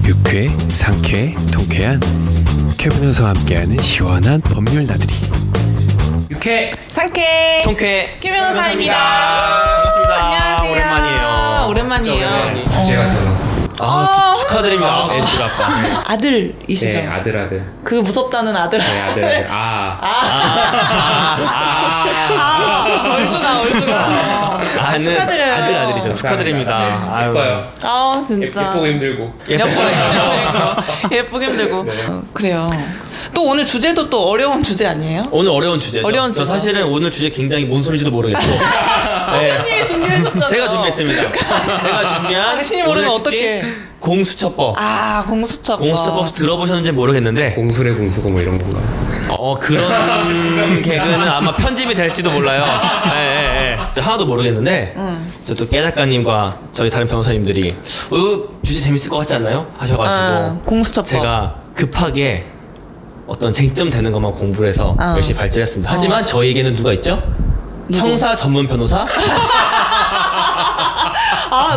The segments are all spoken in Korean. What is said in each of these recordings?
유쾌, 상쾌, 통쾌한 쾌 변호사와 함께하는 시원한 법률 나들이. 유쾌, 상쾌, 통쾌, 쾌 변호사입니다. 반갑습니다. 안녕하세요. 오랜만이에요. 주제가 축하드립니다. 애들 아빠. 네. 아들이시죠? 네, 아들. 그 무섭다는 아들. 네, 아들. 얼주가. 축하드려요. 아들이죠. 축하드립니다. 예뻐요. 진짜. 예쁘고 힘들고. 예쁘고 힘들고. 그래요. 또 오늘 주제도 또 어려운 주제 아니에요? 오늘 어려운 주제죠. 어려운 주제. 사실은 오늘 주제 굉장히 뭔 소리인지도 모르겠고. 선생님이 준비하셨잖아요. 제가 준비했습니다. 제가 준비한 당신이 모르면 어떡해. 공수처법. 공수처법. 공수처법 들어보셨는지 모르겠는데 공수래 공수고 뭐 이런 건가? 그런 개그는 아마 편집이 될지도 몰라요. 저 하나도 모르겠는데 저 또 깨 작가님과 저희 다른 변호사님들이 주제 재밌을 것 같지 않나요? 하셔가지고 공수처법. 제가 급하게 어떤 쟁점 되는 것만 공부를 해서 열심히 발제했습니다. 하지만 저희에게는 누가 있죠? 형사 전문 변호사?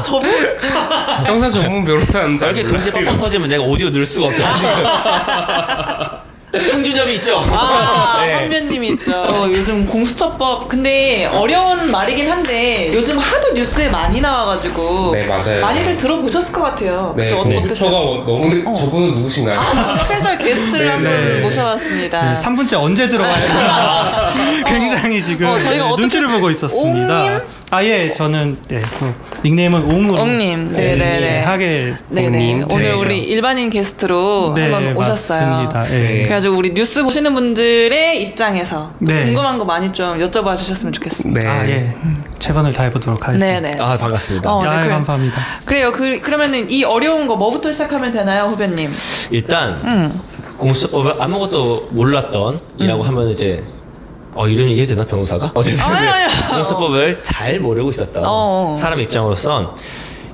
저분? 형사 전문 변호사는 이렇게 동시에 뻥뻥 터지면 내가 오디오 넣을 수가 없잖아. 황준엽이 있죠. 황변님이 있죠. 요즘 공수처법 근데 어려운 말이긴 한데 요즘 하도 뉴스에 많이 나와가지고 네, 맞아요. 많이들 들어보셨을 것 같아요. 네, 그쵸? 어떠세요? 너무 저분은 누구신가요? 스페셜 게스트를 한 분 모셔봤습니다. 3분째 언제 들어가야 되나 굉장히 지금 저희가 눈치를 보고 있었습니다. 옹님? 저는 닉네임은 옹으로. 옹님, 네네네. 하겔 네네. 오늘 우리 일반인 게스트로 한번 오셨어요. 맞습니다. 그래가지고 우리 뉴스 보시는 분들의 입장에서 궁금한 거 많이 좀 여쭤봐 주셨으면 좋겠습니다. 최선을 다해보도록 하겠습니다. 네네. 반갑습니다. 감사합니다. 그래요. 그러면은 이 어려운 거 뭐부터 시작하면 되나요, 후배님? 일단 공수처법을 아무것도 몰랐던 이라고 하면 이제 이름 얘기해도 되나 변호사가? 아니요. 공수처법을 잘 모르고 있었던 사람 입장으로선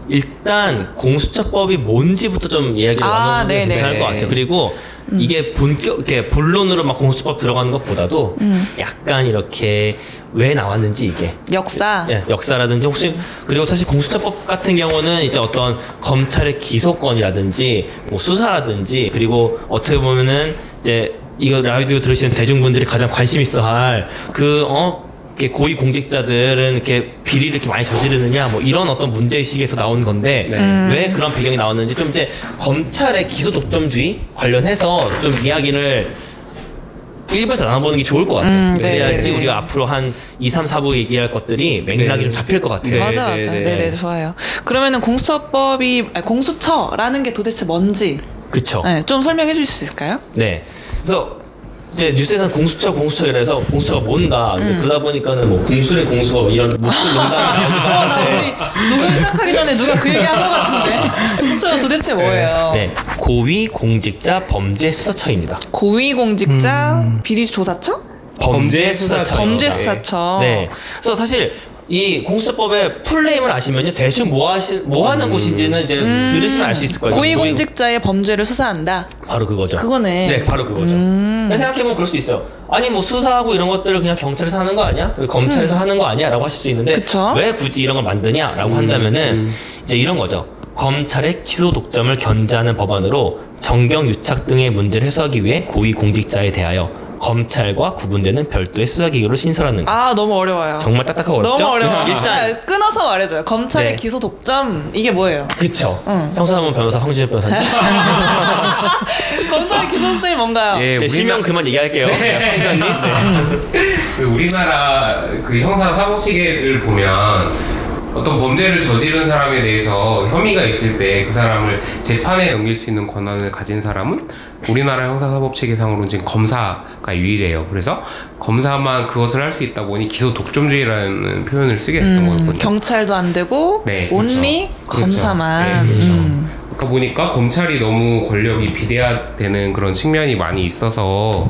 일단 공수처법이 뭔지부터 좀 이야기를 나누는 게 괜찮을 것 같아요. 그리고 이게 본론으로 막 공수처법 들어가는 것보다도 약간 이렇게 왜 나왔는지 이게 역사라든지 혹시 그리고 사실 공수처법 같은 경우는 이제 어떤 검찰의 기소권이라든지 뭐 수사라든지 그리고 어떻게 보면은 이제 이거 라디오 들으시는 대중분들이 가장 관심 있어할 이렇게 고위 공직자들은 이렇게 비리를 이렇게 많이 저지르느냐 뭐 이런 어떤 문제의식에서 나온 건데 왜 그런 배경이 나왔는지 좀 이제 검찰의 기소 독점주의 관련해서 좀 이야기를 1부에서 나눠보는 게 좋을 것 같아요. 그래야지 우리가 앞으로 한 2, 3, 4부 얘기할 것들이 맥락이 좀 잡힐 것 같아요. 맞아. 네네, 좋아요. 그러면은 공수처라는 게 도대체 뭔지 그쵸. 좀 설명해 주실 수 있을까요? 네. 그래서 이제 뉴스에서는 공수처 이래서 공수처가 뭔가 그러다 보니까는 뭐 공수래 공수 이런 무슨 농담이 우리 녹음 시작하기 전에 누가 그 얘기 한 것 같은데 공수처가 도대체 뭐예요? 네, 고위공직자 범죄수사처입니다. 고위공직자 비리조사처? 범죄수사처. 네. 그래서 사실 이 공수처법의 풀네임을 아시면요 대충 뭐 하는 곳인지는 이제 들으시면 알 수 있을 거예요. 고위공직자의 범죄를 수사한다. 바로 그거죠. 그거네. 네, 바로 그거죠. 생각해보면 그럴 수 있어요. 아니 뭐 수사하고 이런 것들을 그냥 경찰에서 하는 거 아니야? 검찰에서 하는 거 아니야? 라고 하실 수 있는데 그쵸? 왜 굳이 이런 걸 만드냐? 라고 한다면은 이제 이런 거죠. 검찰의 기소 독점을 견제하는 법안으로 정경 유착 등의 문제를 해소하기 위해 고위공직자에 대하여 검찰과 구분되는 별도의 수사기구를 신설하는 거. 너무 어려워요. 정말 딱딱하고 어렵죠? 너무 어려워. 일단 끊어서 말해줘요. 검찰의 기소 독점 이게 뭐예요? 그쵸. 형사하면 변호사 황준엽 변호사님. 검찰의 기소 독점이 뭔가요? 실명 그만 얘기할게요. 황변님. 우리나라 그 형사 사법체계를 보면 어떤 범죄를 저지른 사람에 대해서 혐의가 있을 때 그 사람을 재판에 넘길 수 있는 권한을 가진 사람은 우리나라 형사사법체계상으로는 지금 검사가 유일해요. 그래서 검사만 그것을 할 수 있다 보니 기소 독점주의라는 표현을 쓰게 됐던 거거든요. 경찰도 안 되고 온리 검사만. 그러니까 보니까 검찰이 너무 권력이 비대화되는 그런 측면이 많이 있어서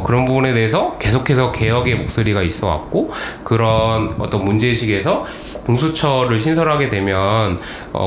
그런 부분에 대해서 계속해서 개혁의 목소리가 있어 왔고 그런 어떤 문제의식에서 공수처를 신설하게 되면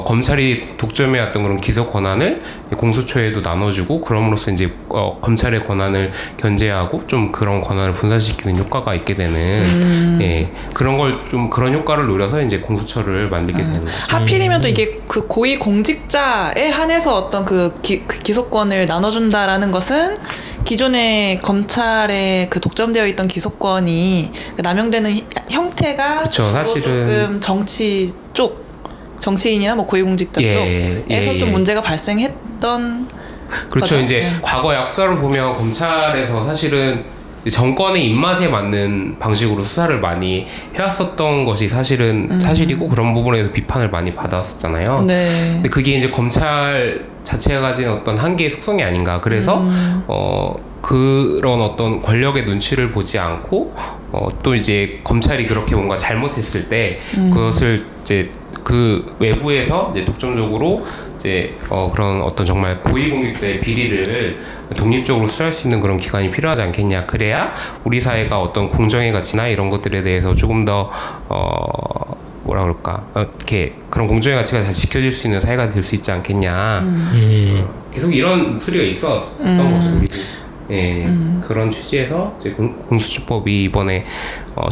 검찰이 독점해왔던 그런 기소 권한을 공수처에도 나눠주고 그럼으로써 이제 검찰의 권한을 견제하고 좀 그런 권한을 분산시키는 효과가 있게 되는 예, 그런 걸 좀 그런 효과를 노려서 이제 공수처를 만들게 되는 거죠. 하필이면 또 이게 그 고위 공직자에 한해서 어떤 그 기소권을 나눠준다라는 것은 기존의 검찰에 그 독점되어 있던 기소권이 남용되는 형태가 그쵸, 사실은 조금 정치인이나 뭐 고위공직자 쪽에서 좀 문제가 발생했던 그렇죠. 거죠. 이제 과거 약수사를 보면 검찰에서 사실은 정권의 입맛에 맞는 방식으로 수사를 많이 해왔었던 것이 사실이고 그런 부분에서 비판을 많이 받았었잖아요. 네. 근데 그게 이제 검찰 자체가 가진 어떤 한계의 속성이 아닌가. 그래서 그런 어떤 권력의 눈치를 보지 않고 또 이제 검찰이 그렇게 뭔가 잘못했을 때 그것을 이제 그 외부에서 이제 독점적으로 이제 그런 어떤 정말 고위공직자의 비리를 독립적으로 수사할 수 있는 그런 기관이 필요하지 않겠냐. 그래야 우리 사회가 어떤 공정의 가치나 이런 것들에 대해서 조금 더 뭐라 그럴까 이렇게 그런 공정의 가치가 잘 지켜질 수 있는 사회가 될 수 있지 않겠냐. 계속 이런 소리가 있었던 거죠. 예, 그런 취지에서 이제 공수처법이 이번에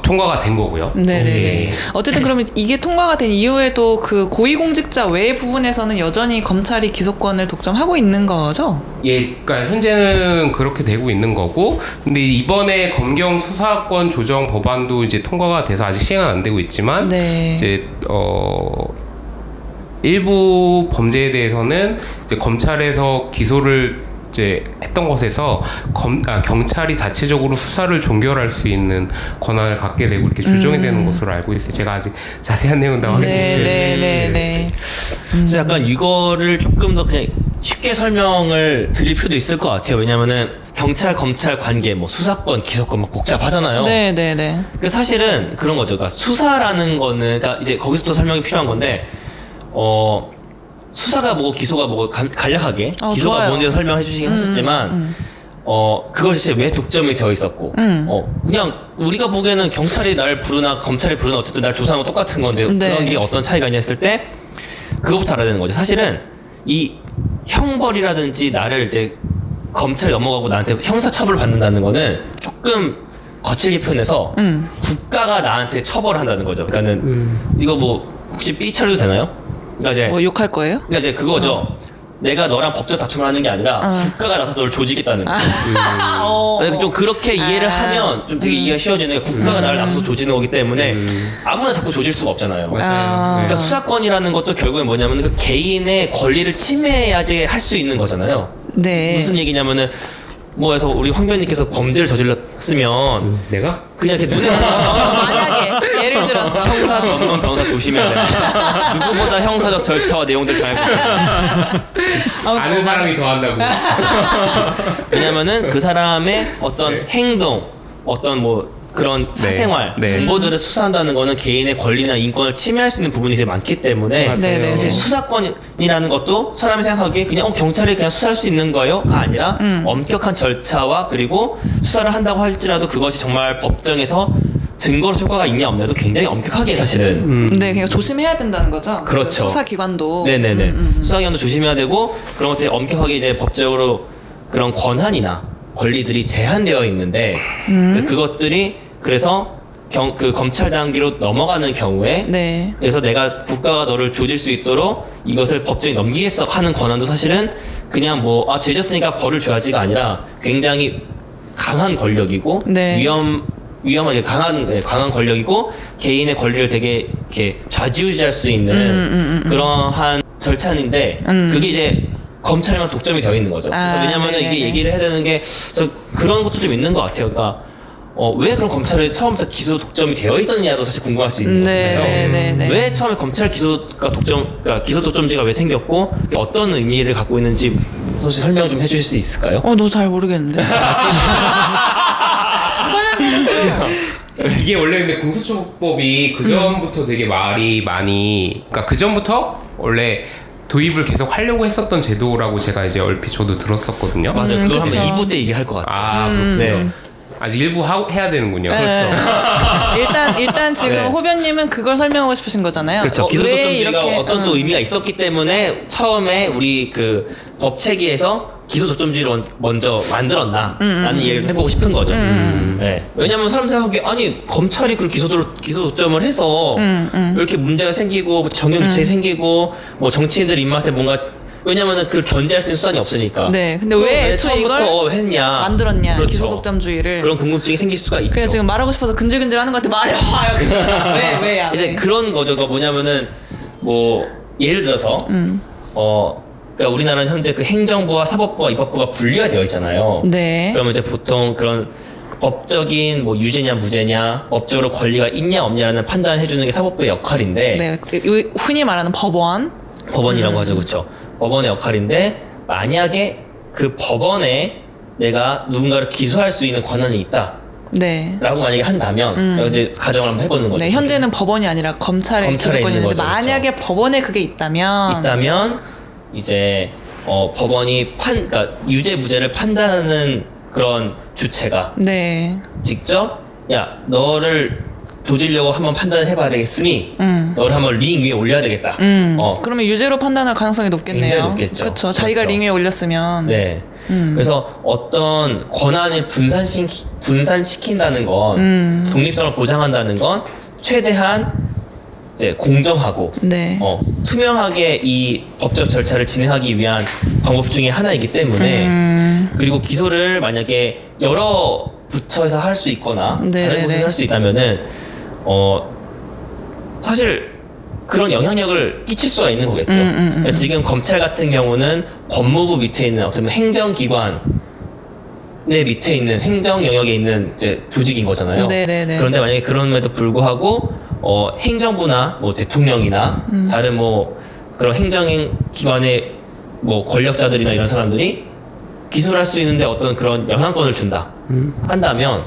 통과가 된 거고요. 네네네. 예. 어쨌든 그러면 이게 통과가 된 이후에도 그 고위공직자 외 부분에서는 여전히 검찰이 기소권을 독점하고 있는 거죠? 예, 그러니까 현재는 그렇게 되고 있는 거고, 근데 이번에 검경 수사권 조정 법안도 이제 통과가 돼서 아직 시행은 안 되고 있지만, 네. 이제 일부 범죄에 대해서는 이제 검찰에서 기소를 이제 했던 것에서 경찰이 자체적으로 수사를 종결할 수 있는 권한을 갖게 되고 이렇게 조정이 되는 것으로 알고 있어요. 제가 아직 자세한 내용은 다 확인했는데. 네네네. 그래서 약간 이거를 조금 더 그냥 쉽게 설명을 드릴 필요도 있을 것 같아요. 왜냐면은 경찰 검찰 관계, 뭐 수사권, 기소권 막 복잡하잖아요. 네네네. 그 사실은 그런 거죠. 그러니까 수사라는 거는, 그러니까 이제 거기서부터 설명이 필요한 건데, 수사가 뭐고 기소가 뭐고 간략하게 기소가 좋아요. 뭔지 설명해 주시긴 하셨지만 그걸 진짜 왜 독점이 되어 있었고 그냥 우리가 보기에는 경찰이 날 부르나 검찰이 부르나 어쨌든 날 조사하는 건 똑같은 건데 네. 그런 게 어떤 차이가 있냐 했을 때 그거부터 알아야 되는 거죠. 사실은 이 형벌이라든지 나를 이제 검찰에 넘어가고 나한테 형사처벌을 받는다는 거는 조금 거칠게 표현해서 국가가 나한테 처벌을 한다는 거죠. 그러니까는 이거 뭐 혹시 삐처리도 되나요? 그러니까 이제 뭐 욕할 거예요? 그러니까 이제 그거죠. 내가 너랑 법적 다툼을 하는 게 아니라 국가가 나서서 너를 조지겠다는 거. 그래서 좀 그렇게 이해를 하면 좀 되게 이해가 쉬워지는 게 국가가 나를 나서서 조지는 거기 때문에 아무나 자꾸 조질 수가 없잖아요. 그러니까 수사권이라는 것도 결국엔 뭐냐면 그 개인의 권리를 침해해야지 할 수 있는 거잖아요. 네. 무슨 얘기냐면은 뭐해서 우리 황변님께서 범죄를 저질렀으면 내가? 그냥 이렇게 눈에 만약에 예를 들어서 형사 전문 변호사 조심해야 돼. 누구보다 형사적 절차와 내용들 잘 아는 사람이 더 한다고. 왜냐면은 그 사람의 어떤 행동, 어떤 뭐 그런 사생활, 정보들을 수사한다는 거는 개인의 권리나 인권을 침해할 수 있는 부분이 되게 많기 때문에 사실 수사권이라는 것도 사람이 생각하기에 그냥 경찰이 그냥 수사할 수 있는 거예요가 아니라 엄격한 절차와 그리고 수사를 한다고 할지라도 그것이 정말 법정에서 증거로 효과가 있냐 없냐도 굉장히 엄격하게 사실은 네, 그냥 조심해야 된다는 거죠. 그렇죠. 그 수사기관도 네네네 수사기관도 조심해야 되고 그런 것들이 엄격하게 이제 법적으로 그런 권한이나 권리들이 제한되어 있는데 그것들이 그래서 그 검찰 단계로 넘어가는 경우에 그래서 내가 국가가 너를 조질 수 있도록 이것을 법정에 넘기겠어 하는 권한도 사실은 그냥 뭐 죄졌으니까 벌을 줘야지가 아니라 굉장히 강한 권력이고 위험하게 강한 권력이고 개인의 권리를 되게 이렇게 좌지우지할 수 있는 그러한 절차인데 그게 이제 검찰에만 독점이 되어 있는 거죠. 그래서 왜냐면은 이게 얘기를 해야 되는 게 그런 것도 좀 있는 것 같아요. 그러니까 왜 그럼 검찰에 처음부터 기소 독점이 되어 있었냐도 사실 궁금할 수 있는 거잖아요. 왜 처음에 검찰 기소가 그러니까 기소 독점지가 왜 생겼고 어떤 의미를 갖고 있는지 혹시 설명 좀 해주실 수 있을까요? 너 잘 모르겠는데. 이게 원래 근데 공수처법이 그 전부터 되게 말이 많이, 그러니까 그 전부터 원래 도입을 계속 하려고 했었던 제도라고 제가 이제 얼핏 저도 들었었거든요. 맞아요. 그거 한번 2부 때 얘기할 것 같아요. 그렇군요. 아직 일부 해야 되는군요. 네. 그렇죠. 일단 지금 네. 호변님은 그걸 설명하고 싶으신 거잖아요. 그렇죠. 기소독점주의가 이렇게, 어떤 또 의미가 있었기 때문에 처음에 우리 그 법 체계에서 기소독점주의를 먼저 만들었나 라는 이야기를 해보고 싶은 거죠. 네. 왜냐면 사람 생각하기에 아니 검찰이 그 기소독점을 해서 이렇게 문제가 생기고 정경유착이 생기고 뭐 정치인들 입맛에 뭔가 왜냐면은 그걸 견제할 수 있는 수단이 없으니까. 네. 근데 왜 처음부터 했냐 만들었냐 그렇죠. 기소독점주의를 그런 궁금증이 생길 수가 있죠. 그래서 지금 말하고 싶어서 근질근질하는 것 같아. 말해봐요. 왜야? 이제 그런 거죠. 뭐냐면은 뭐 예를 들어서 그러니까 우리나라는 현재 그 행정부와 사법부와 입법부가 분리가 되어 있잖아요. 네. 그러면 이제 보통 그런 법적인 뭐 유죄냐 무죄냐 법적으로 권리가 있냐 없냐라는 판단을 해주는 게 사법부의 역할인데. 네. 흔히 말하는 법원이라고 하죠, 그렇죠. 법원의 역할인데 만약에 그 법원에 내가 누군가를 기소할 수 있는 권한이 있다. 네. 라고 만약에 한다면 이제 가정을 한번 해보는 거죠. 네, 현재는 법원이 아니라 검찰에 기소권이 있는데 거죠, 만약에 그렇죠. 법원에 그게 있다면 이제 법원이 그러니까 유죄 무죄를 판단하는 그런 주체가 네. 직접 야 너를 조지려고 한번 판단을 해봐야 되겠으니 너를 한번 링 위에 올려야 되겠다. 그러면 유죄로 판단할 가능성이 높겠네요. 굉장히 높겠죠. 그렇죠. 자기가 그렇죠. 링 위에 올렸으면. 네. 그래서 어떤 권한을 분산시킨다는 건 독립성을 보장한다는 건 최대한 이제 공정하고 네. 투명하게 이 법적 절차를 진행하기 위한 방법 중에 하나이기 때문에 그리고 기소를 만약에 여러 부처에서 할 수 있거나 다른 곳에서 할 수 있다면은 사실 그런 영향력을 끼칠 수가 있는 거겠죠. 그러니까 지금 검찰 같은 경우는 법무부 밑에 있는 어떤 행정기관 내 밑에 있는 행정 영역에 있는 이제 조직인 거잖아요. 네네네. 그런데 만약에 그럼에도 불구하고 행정부나 뭐 대통령이나 다른 뭐 그런 행정기관의 뭐 권력자들이나 이런 사람들이 기소를 할 수 있는데 어떤 그런 영향권을 준다 한다면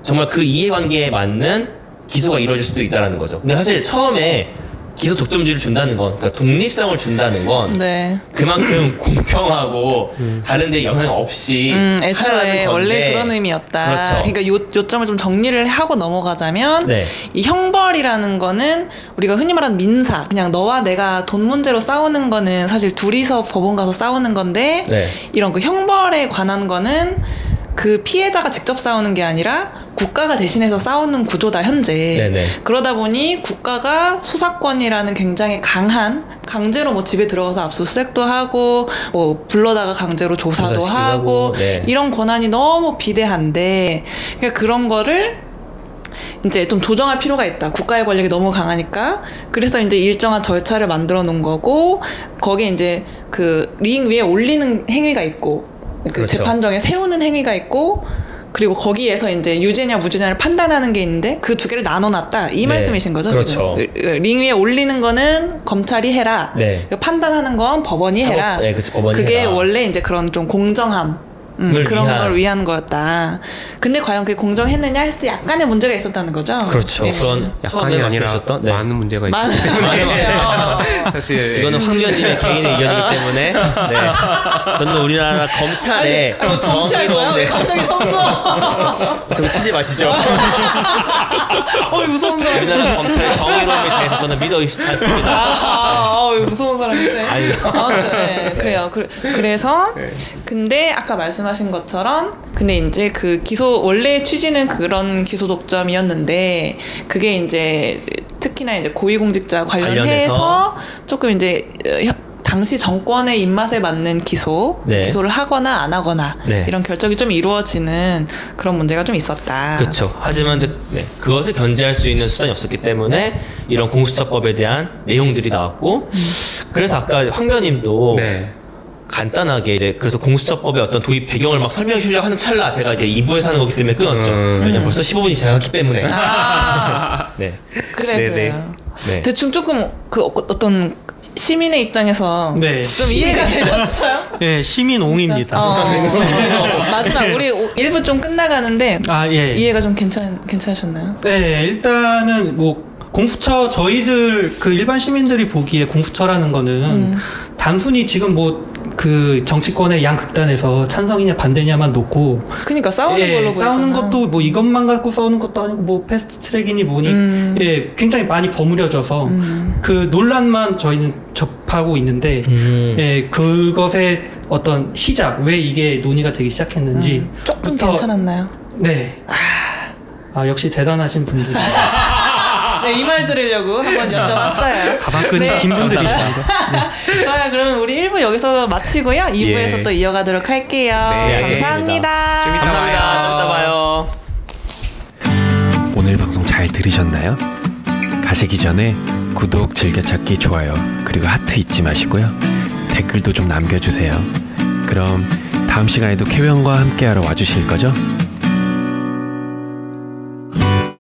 정말 그 이해관계에 맞는 기소가 이루어질 수도 있다라는 거죠. 근데 사실 처음에 기소 독점주의를 준다는 건, 그러니까 독립성을 준다는 건 네. 그만큼 공평하고 다른 데 영향 없이 애초에 원래 그런 의미였다. 그렇죠. 그러니까 요점을 좀 정리를 하고 넘어가자면 네. 이 형벌이라는 거는 우리가 흔히 말하는 민사, 그냥 너와 내가 돈 문제로 싸우는 거는 사실 둘이서 법원 가서 싸우는 건데 네. 이런 그 형벌에 관한 거는 그 피해자가 직접 싸우는 게 아니라 국가가 대신해서 싸우는 구조다 현재. 네네. 그러다 보니 국가가 수사권이라는 굉장히 강한 강제로 뭐 집에 들어가서 압수수색도 하고 뭐 불러다가 강제로 조사도 하고 네. 이런 권한이 너무 비대한데 그러니까 그런 거를 이제 좀 조정할 필요가 있다. 국가의 권력이 너무 강하니까. 그래서 이제 일정한 절차를 만들어 놓은 거고 거기에 이제 그 링 위에 올리는 행위가 있고 그 그렇죠. 재판정에 세우는 행위가 있고 그리고 거기에서 이제 유죄냐 무죄냐를 판단하는 게 있는데 그 두 개를 나눠놨다 이 말씀이신 거죠? 그렇죠. 지금 링 위에 올리는 거는 검찰이 해라. 네. 그리고 판단하는 건 법원이 해라. 네, 그렇죠. 법원이 그게 해라. 원래 이제 그런 좀 공정함. 그런 걸 위한 거였다. 근데 과연 그게 공정했느냐 했을 때 약간의 문제가 있었다는 거죠. 그렇죠. 네. 그런 약간이 아니라 많은 문제가 있어요. 사실 이거는 황 위원님의 개인의 의견이기 때문에 저는 우리나라 검찰의 정의로운 왜 갑자기 선거? 저거 치지 마시죠. 무서운 사람. 우리나라 검찰의 정의로움에 대해서 저는 믿어 의심치 않습니다. 무서운 사람이세요. 네, 그래요. 그래서 근데 아까 말씀하신 것처럼 근데 이제 그 기소 원래 취지는 그런 기소 독점이었는데 그게 이제 특히나 이제 고위공직자 관련해서 조금 이제 당시 정권의 입맛에 맞는 기소를 하거나 안 하거나 이런 결정이 좀 이루어지는 그런 문제가 좀 있었다. 그렇죠. 하지만 그것을 견제할 수 있는 수단이 없었기 때문에 이런 공수처법에 대한 내용들이 나왔고 그래서 아까 황 변호님도 간단하게 이제 그래서 공수처법의 어떤 도입 배경을 막 설명해 주려고 하는 찰나 제가 이제 2부에서 하는 거기 때문에 끊었죠. 왜냐면 벌써 15분이 지나갔기 때문에. 그래요. 대충 조금 그 어떤 시민의 입장에서 좀 이해가 되셨어요? 네, 시민옹입니다. 마지막 우리 1부 좀 끝나가는데 이해가 좀 괜찮으셨나요? 네, 일단은 뭐 공수처 저희들 그 일반 시민들이 보기에 공수처라는 거는 단순히 지금 뭐 그 정치권의 양 극단에서 찬성이냐 반대냐만 놓고 그러니까 싸우는 걸로 싸우는 보이잖아. 것도 뭐 이것만 갖고 싸우는 것도 아니고 뭐 패스트트랙이니 뭐니 굉장히 많이 버무려져서 그 논란만 저희는 접하고 있는데 그것의 어떤 시작 왜 이게 논의가 되기 시작했는지 조금 괜찮았나요? 네. 역시 대단하신 분들이. 네, 이 말 들으려고 한번 여쭤봤어요. 가방끈이 긴 분들이십니다. 네. 좋아요. 그러면 우리 1부 여기서 마치고요. 2부에서 또 이어가도록 할게요. 네, 감사합니다. 감사합니다. 좀 이따 봐요. 오늘 방송 잘 들으셨나요? 가시기 전에 구독, 즐겨찾기, 좋아요 그리고 하트 잊지 마시고요. 댓글도 좀 남겨주세요. 그럼 다음 시간에도 캐비언과 함께하러 와주실 거죠?